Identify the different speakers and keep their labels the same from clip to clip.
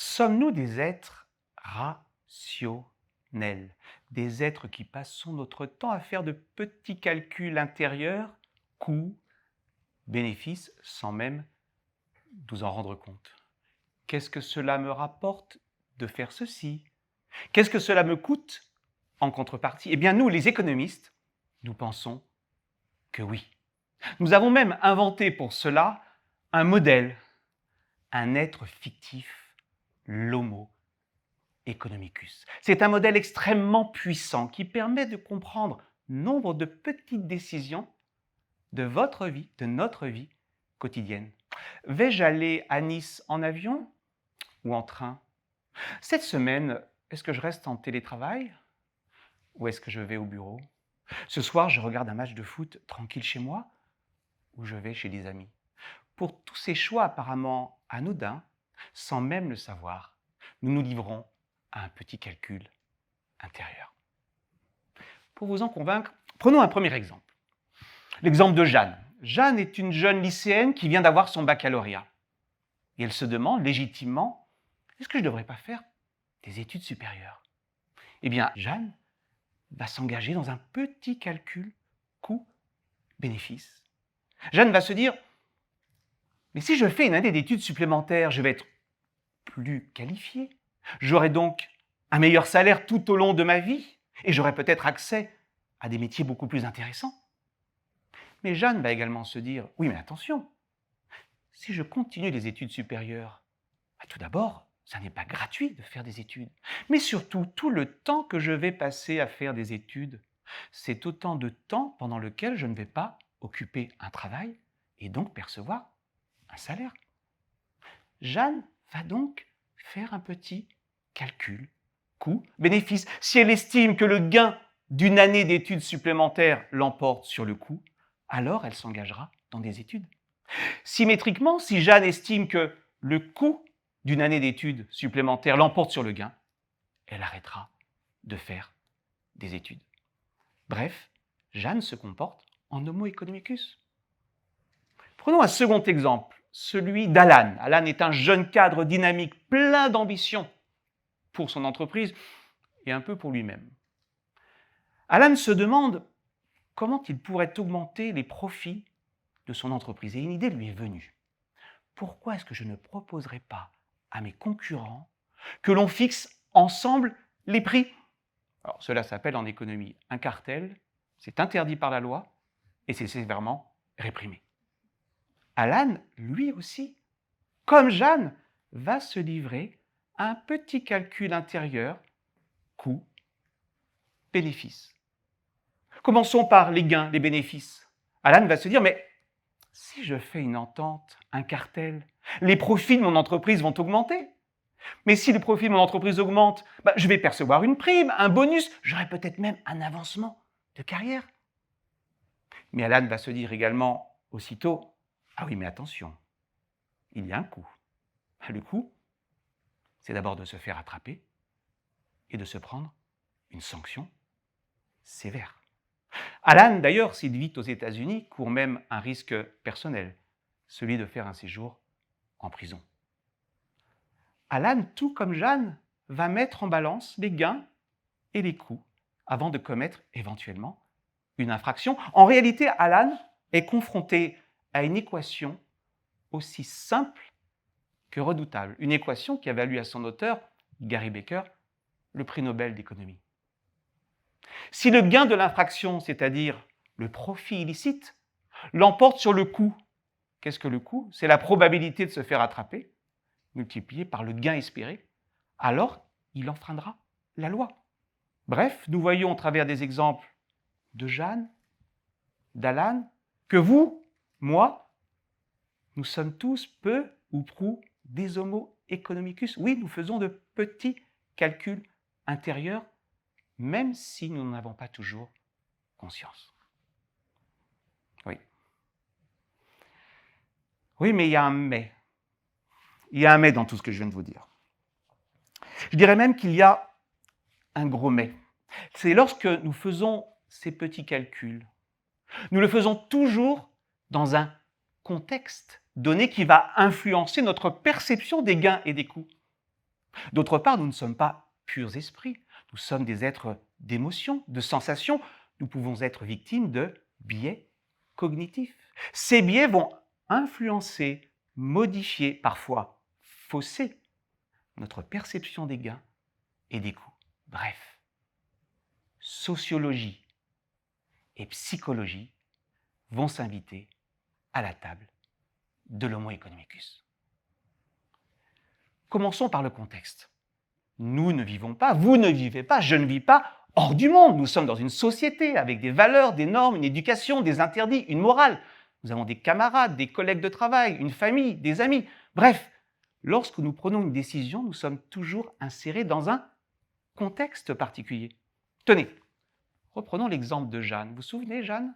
Speaker 1: Sommes-nous des êtres rationnels? Des êtres qui passons notre temps à faire de petits calculs intérieurs, coûts, bénéfices, sans même nous en rendre compte? Qu'est-ce que cela me rapporte de faire ceci? Qu'est-ce que cela me coûte en contrepartie? Eh bien, nous, les économistes, nous pensons que oui. Nous avons même inventé pour cela un modèle, un être fictif, l'Homo economicus. C'est un modèle extrêmement puissant qui permet de comprendre nombre de petites décisions de votre vie, de notre vie quotidienne. Vais-je aller à Nice en avion ou en train? Cette semaine, est-ce que je reste en télétravail ou est-ce que je vais au bureau? Ce soir, je regarde un match de foot tranquille chez moi ou je vais chez des amis? Pour tous ces choix apparemment anodins, sans même le savoir, nous nous livrons à un petit calcul intérieur. Pour vous en convaincre, prenons un premier exemple. L'exemple de Jeanne. Jeanne est une jeune lycéenne qui vient d'avoir son baccalauréat. Et elle se demande légitimement, est-ce que je ne devrais pas faire des études supérieures? Eh bien, Jeanne va s'engager dans un petit calcul coût-bénéfice. Jeanne va se dire, mais si je fais une année d'études supplémentaires, je vais être plus qualifié. J'aurai donc un meilleur salaire tout au long de ma vie et j'aurai peut-être accès à des métiers beaucoup plus intéressants. Mais Jeanne va également se dire, oui mais attention, si je continue les études supérieures, tout d'abord, ça n'est pas gratuit de faire des études. Mais surtout, tout le temps que je vais passer à faire des études, c'est autant de temps pendant lequel je ne vais pas occuper un travail et donc percevoir un salaire. Jeanne va donc faire un petit calcul coût-bénéfice. Si elle estime que le gain d'une année d'études supplémentaires l'emporte sur le coût, alors elle s'engagera dans des études. Symétriquement, si Jeanne estime que le coût d'une année d'études supplémentaires l'emporte sur le gain, elle arrêtera de faire des études. Bref, Jeanne se comporte en homo economicus. Prenons un second exemple, celui d'Alan. Alan est un jeune cadre dynamique, plein d'ambition pour son entreprise et un peu pour lui-même. Alan se demande comment il pourrait augmenter les profits de son entreprise. Et une idée lui est venue. Pourquoi est-ce que je ne proposerais pas à mes concurrents que l'on fixe ensemble les prix? Alors, cela s'appelle en économie un cartel, c'est interdit par la loi et c'est sévèrement réprimé. Alan, lui aussi, comme Jeanne, va se livrer à un petit calcul intérieur, coût-bénéfice. Commençons par les gains, les bénéfices. Alan va se dire, mais si je fais une entente, un cartel, les profits de mon entreprise vont augmenter. Mais si les profits de mon entreprise augmentent, je vais percevoir une prime, un bonus, j'aurai peut-être même un avancement de carrière. Mais Alan va se dire également aussitôt, ah oui, mais attention, il y a un coût. Le coût, c'est d'abord de se faire attraper et de se prendre une sanction sévère. Alan, d'ailleurs, s'il vit aux États-Unis, court même un risque personnel, celui de faire un séjour en prison. Alan, tout comme Jeanne, va mettre en balance les gains et les coûts avant de commettre éventuellement une infraction. En réalité, Alan est confronté à une équation aussi simple que redoutable. Une équation qui a valu à son auteur, Gary Becker, le prix Nobel d'économie. Si le gain de l'infraction, c'est-à-dire le profit illicite, l'emporte sur le coût, qu'est-ce que le coût? C'est la probabilité de se faire attraper, multipliée par le gain espéré, alors il enfreindra la loi. Bref, nous voyons au travers des exemples de Jeanne, d'Alan, que vous, moi, nous sommes tous peu ou prou des homo economicus. Oui, nous faisons de petits calculs intérieurs, même si nous n'en avons pas toujours conscience. Oui. Oui, mais il y a un mais. Il y a un mais dans tout ce que je viens de vous dire. Je dirais même qu'il y a un gros mais. C'est lorsque nous faisons ces petits calculs, nous le faisons toujours dans un contexte donné qui va influencer notre perception des gains et des coûts. D'autre part, nous ne sommes pas purs esprits. Nous sommes des êtres d'émotions, de sensations. Nous pouvons être victimes de biais cognitifs. Ces biais vont influencer, modifier, parfois fausser notre perception des gains et des coûts. Bref, sociologie et psychologie vont s'inviter à la table de l'Homo economicus. Commençons par le contexte. Nous ne vivons pas, vous ne vivez pas, je ne vis pas hors du monde. Nous sommes dans une société avec des valeurs, des normes, une éducation, des interdits, une morale. Nous avons des camarades, des collègues de travail, une famille, des amis. Bref, lorsque nous prenons une décision, nous sommes toujours insérés dans un contexte particulier. Tenez, reprenons l'exemple de Jeanne. Vous vous souvenez, Jeanne?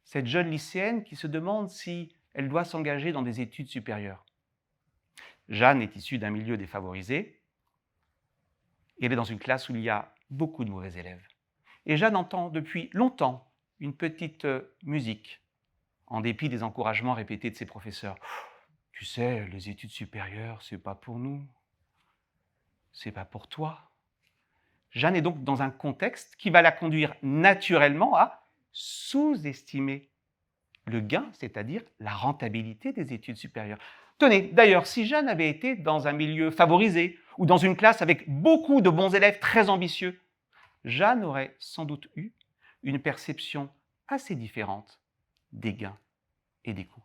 Speaker 1: Cette jeune lycéenne qui se demande si elle doit s'engager dans des études supérieures. Jeanne est issue d'un milieu défavorisé. Et elle est dans une classe où il y a beaucoup de mauvais élèves. Et Jeanne entend depuis longtemps une petite musique, en dépit des encouragements répétés de ses professeurs. Tu sais, les études supérieures, c'est pas pour nous, c'est pas pour toi. Jeanne est donc dans un contexte qui va la conduire naturellement à sous-estimer le gain, c'est-à-dire la rentabilité des études supérieures. Tenez, d'ailleurs, si Jeanne avait été dans un milieu favorisé ou dans une classe avec beaucoup de bons élèves très ambitieux, Jeanne aurait sans doute eu une perception assez différente des gains et des coûts.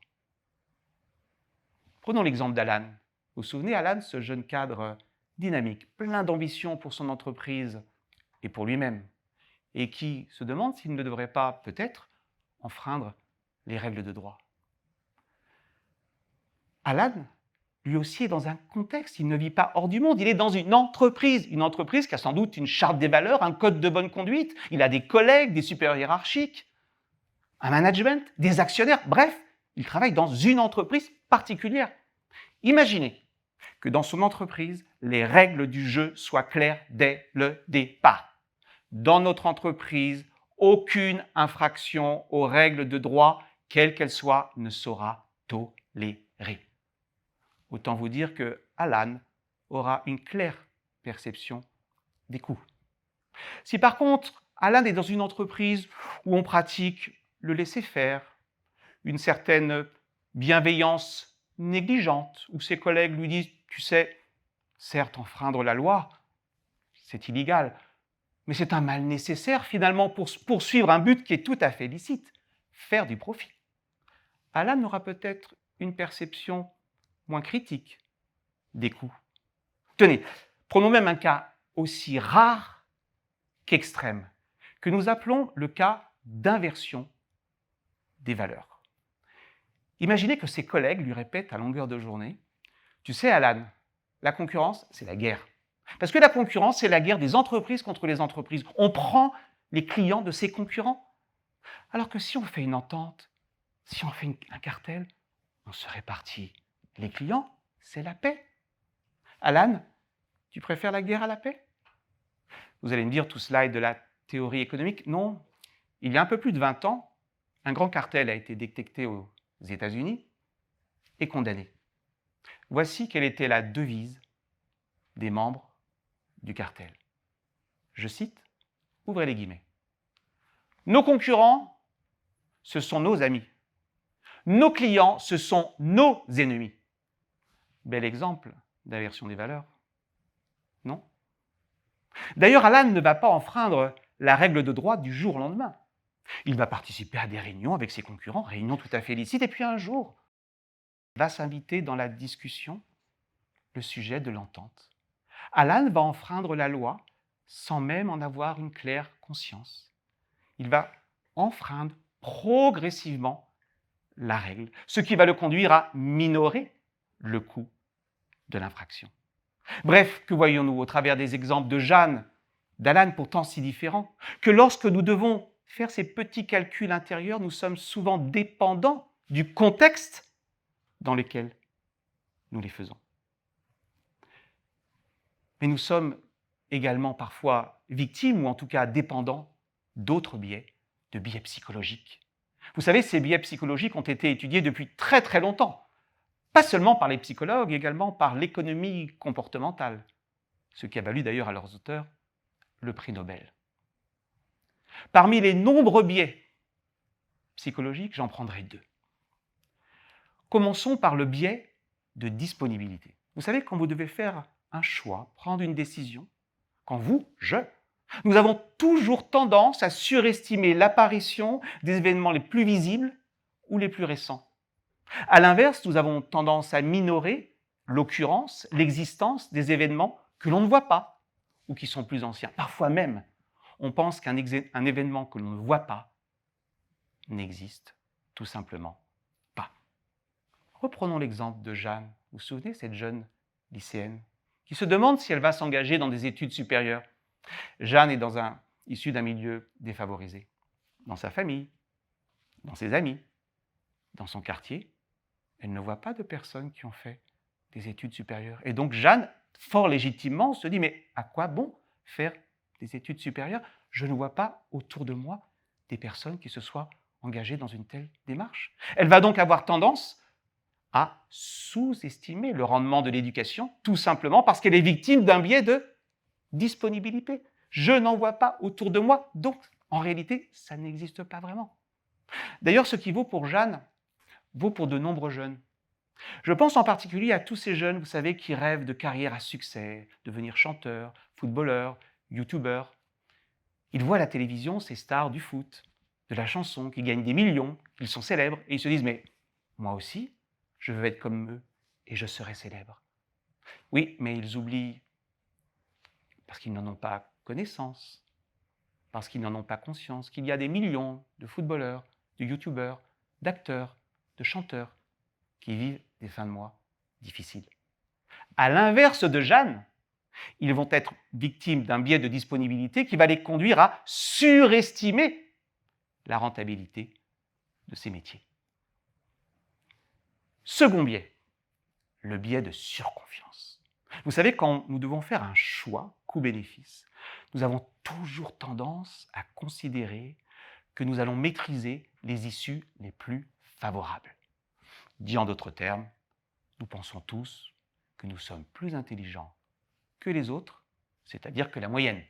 Speaker 1: Prenons l'exemple d'Alan. Vous vous souvenez, Alan, ce jeune cadre dynamique, plein d'ambition pour son entreprise et pour lui-même, et qui se demande s'il ne devrait pas, peut-être, enfreindre les règles de droit. Alan, lui aussi, est dans un contexte, il ne vit pas hors du monde, il est dans une entreprise qui a sans doute une charte des valeurs, un code de bonne conduite, il a des collègues, des supérieurs hiérarchiques, un management, des actionnaires, bref, il travaille dans une entreprise particulière. Imaginez que dans son entreprise, les règles du jeu soient claires dès le départ. Dans notre entreprise, aucune infraction aux règles de droit, quelle qu'elle soit, ne sera tolérée. Autant vous dire que Alan aura une claire perception des coûts. Si par contre, Alan est dans une entreprise où on pratique le laisser-faire, une certaine bienveillance négligente, où ses collègues lui disent « Tu sais, certes, enfreindre la loi, c'est illégal, mais c'est un mal nécessaire finalement pour poursuivre un but qui est tout à fait licite, faire du profit. » Alan aura peut-être une perception moins critique des coûts. Tenez, prenons même un cas aussi rare qu'extrême, que nous appelons le cas d'inversion des valeurs. Imaginez que ses collègues lui répètent à longueur de journée « Tu sais, Alan, la concurrence, c'est la guerre. Parce que la concurrence, c'est la guerre des entreprises contre les entreprises. On prend les clients de ses concurrents. Alors que si on fait une entente, si on fait un cartel, on se répartit. Les clients, c'est la paix. Alan, tu préfères la guerre à la paix? » Vous allez me dire, tout cela est de la théorie économique. Non, il y a un peu plus de 20 ans, un grand cartel a été détecté aux États-Unis et condamné. Voici quelle était la devise des membres du cartel. Je cite, ouvrez les guillemets. « Nos concurrents, ce sont nos amis. Nos clients, ce sont nos ennemis. » Bel exemple d'inversion des valeurs, non? D'ailleurs, Alan ne va pas enfreindre la règle de droit du jour au lendemain. Il va participer à des réunions avec ses concurrents, réunions tout à fait licites, et puis un jour, il va s'inviter dans la discussion le sujet de l'entente. Alan va enfreindre la loi sans même en avoir une claire conscience. Il va enfreindre progressivement la règle, ce qui va le conduire à minorer le coût de l'infraction. Bref, que voyons-nous au travers des exemples de Jeanne, d'Alan pourtant si différents, que lorsque nous devons faire ces petits calculs intérieurs, nous sommes souvent dépendants du contexte dans lequel nous les faisons. Mais nous sommes également parfois victimes, ou en tout cas dépendants, d'autres biais, de biais psychologiques. Vous savez, ces biais psychologiques ont été étudiés depuis très très longtemps. Pas seulement par les psychologues, également par l'économie comportementale. ce qui a valu d'ailleurs à leurs auteurs le prix Nobel. Parmi les nombreux biais psychologiques, j'en prendrai 2. Commençons par le biais de disponibilité. Vous savez, quand vous devez faire un choix, prendre une décision, quand nous avons toujours tendance à surestimer l'apparition des événements les plus visibles ou les plus récents. À l'inverse, nous avons tendance à minorer l'occurrence, l'existence des événements que l'on ne voit pas ou qui sont plus anciens. Parfois même, on pense qu'un événement que l'on ne voit pas n'existe tout simplement pas. Reprenons l'exemple de Jeanne. Vous vous souvenez, cette jeune lycéenne qui se demande si elle va s'engager dans des études supérieures. Jeanne est issue d'un milieu défavorisé, dans sa famille, dans ses amis, dans son quartier. Elle ne voit pas de personnes qui ont fait des études supérieures. Et donc Jeanne, fort légitimement, se dit « mais à quoi bon faire des études supérieures? Je ne vois pas autour de moi des personnes qui se soient engagées dans une telle démarche. » Elle va donc avoir tendance à sous-estimer le rendement de l'éducation, tout simplement parce qu'elle est victime d'un biais de disponibilité. Je n'en vois pas autour de moi, donc en réalité, ça n'existe pas vraiment. D'ailleurs, ce qui vaut pour Jeanne vaut pour de nombreux jeunes. Je pense en particulier à tous ces jeunes, vous savez, qui rêvent de carrière à succès, devenir chanteur, footballeur, youtubeur. Ils voient à la télévision ces stars du foot, de la chanson, qui gagnent des millions, qu'ils sont célèbres, et ils se disent « mais moi aussi, je veux être comme eux et je serai célèbre. » Oui, mais ils oublient, parce qu'ils n'en ont pas connaissance, parce qu'ils n'en ont pas conscience, qu'il y a des millions de footballeurs, de youtubeurs, d'acteurs, de chanteurs qui vivent des fins de mois difficiles. À l'inverse de Jeanne, ils vont être victimes d'un biais de disponibilité qui va les conduire à surestimer la rentabilité de ces métiers. Second biais, le biais de surconfiance. Vous savez, quand nous devons faire un choix coût-bénéfice, nous avons toujours tendance à considérer que nous allons maîtriser les issues les plus favorables. Dit en d'autres termes, nous pensons tous que nous sommes plus intelligents que les autres, c'est-à-dire que la moyenne.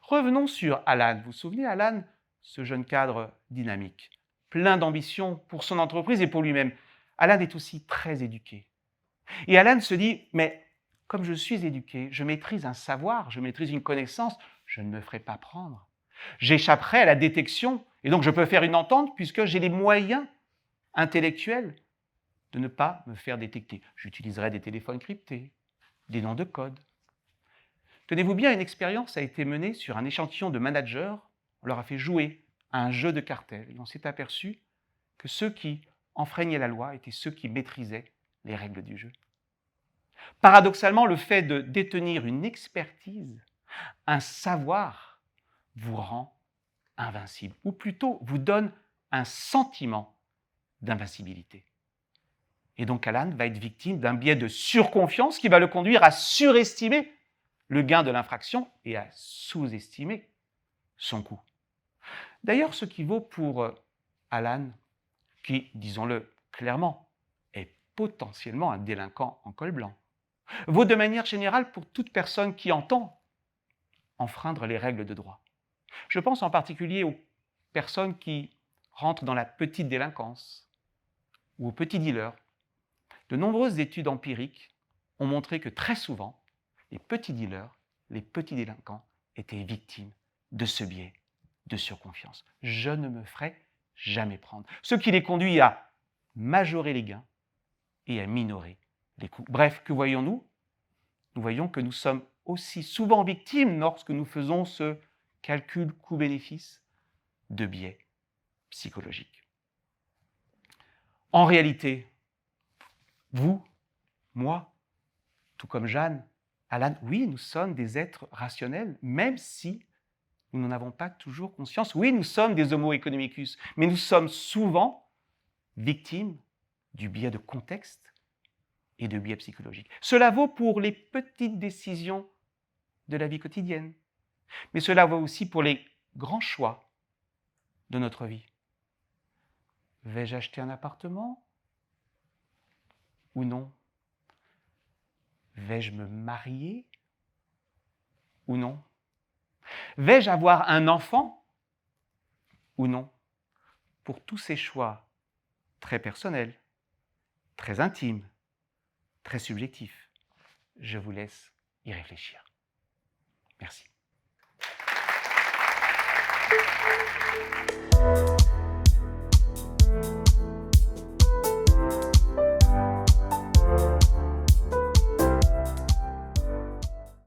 Speaker 1: Revenons sur Alan. Vous vous souvenez, Alan, ce jeune cadre dynamique, plein d'ambition pour son entreprise et pour lui-même. Alan est aussi très éduqué. Et Alan se dit, mais comme je suis éduqué, je maîtrise un savoir, je maîtrise une connaissance, je ne me ferai pas prendre. J'échapperai à la détection et donc je peux faire une entente puisque j'ai les moyens intellectuels de ne pas me faire détecter. J'utiliserai des téléphones cryptés, des noms de code. Tenez-vous bien, une expérience a été menée sur un échantillon de managers. On leur a fait jouer à un jeu de cartel et on s'est aperçu que ceux qui enfreignaient la loi étaient ceux qui maîtrisaient les règles du jeu. Paradoxalement, le fait de détenir une expertise, un savoir, vous rend invincible, ou plutôt vous donne un sentiment d'invincibilité. Et donc Alan va être victime d'un biais de surconfiance qui va le conduire à surestimer le gain de l'infraction et à sous-estimer son coût. D'ailleurs, ce qui vaut pour Alan, qui, disons-le clairement, est potentiellement un délinquant en col blanc, vaut de manière générale pour toute personne qui entend enfreindre les règles de droit. Je pense en particulier aux personnes qui rentrent dans la petite délinquance ou aux petits dealers. De nombreuses études empiriques ont montré que très souvent, les petits dealers, les petits délinquants étaient victimes de ce biais de surconfiance. Je ne me ferai jamais prendre. Ce qui les conduit à majorer les gains et à minorer les coûts. Bref, que voyons-nous? Nous voyons que nous sommes aussi souvent victimes lorsque nous faisons ce calcul coût-bénéfice de biais psychologiques. En réalité, vous, moi, tout comme Jeanne, Alan, oui, nous sommes des êtres rationnels, même si nous n'en avons pas toujours conscience. Oui, nous sommes des homo economicus, mais nous sommes souvent victimes du biais de contexte et de biais psychologiques. Cela vaut pour les petites décisions de la vie quotidienne, mais cela vaut aussi pour les grands choix de notre vie. Vais-je acheter un appartement ou non? Vais-je me marier ou non? Vais-je avoir un enfant ou non? Pour tous ces choix très personnels, très intimes, très subjectifs, je vous laisse y réfléchir. Merci.